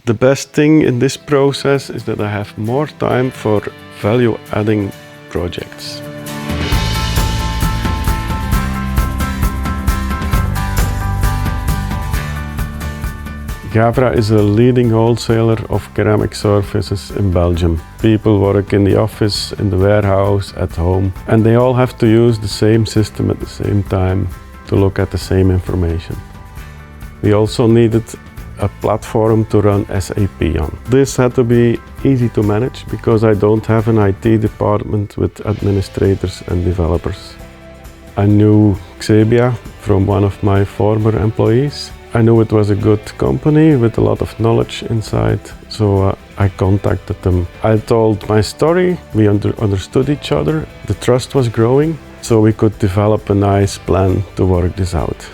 The best thing in this process is that I have more time for value-adding projects. Gavra is a leading wholesaler of ceramic surfaces in Belgium. People work in the office, in the warehouse, at home, and they all have to use the same system at the same time to look at the same information. We also needed a platform to run SAP on. This had to be easy to manage because I don't have an IT department with administrators and developers. I knew Xebia from one of my former employees. I knew it was a good company with a lot of knowledge inside, so I contacted them. I told my story, we understood each other, the trust was growing, so we could develop a nice plan to work this out.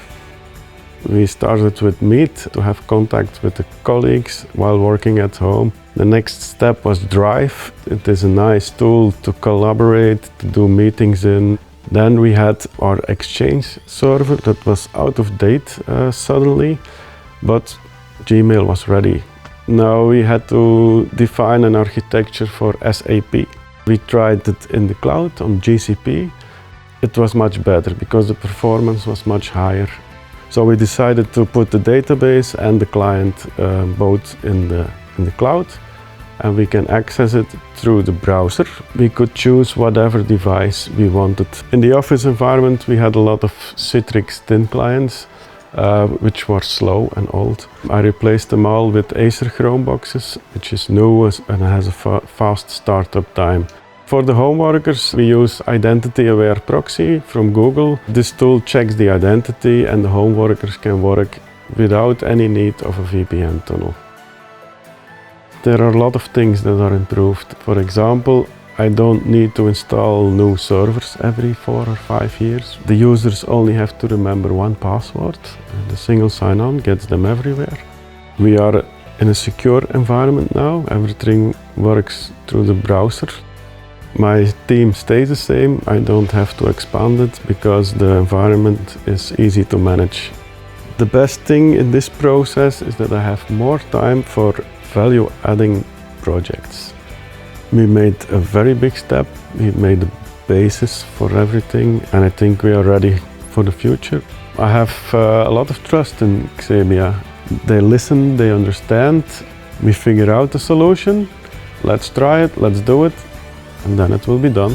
We started with Meet to have contact with the colleagues while working at home. The next step was Drive. It is a nice tool to collaborate, to do meetings in. Then we had our Exchange server that was out of date suddenly, but Gmail was ready. Now we had to define an architecture for SAP. We tried it in the cloud on GCP. It was much better because the performance was much higher. So we decided to put the database and the client both in the cloud, and we can access it through the browser. We could choose whatever device we wanted. In the office environment, we had a lot of Citrix thin clients, which were slow and old. I replaced them all with Acer Chromeboxes, which is new and has a fast startup time. For the home workers, we use Identity-Aware Proxy from Google. This tool checks the identity and the home workers can work without any need of a VPN tunnel. There are a lot of things that are improved. For example, I don't need to install new servers every 4 or 5 years. The users only have to remember one password. The single sign-on gets them everywhere. We are in a secure environment now. Everything works through the browser. My team stays the same. I don't have to expand it because the environment is easy to manage. The best thing in this process is that I have more time for value-adding projects. We made a very big step. We made the basis for everything, and I think we are ready for the future. I have a lot of trust in Xebia. They listen, they understand. We figure out the solution. Let's try it, let's do it, and then it will be done.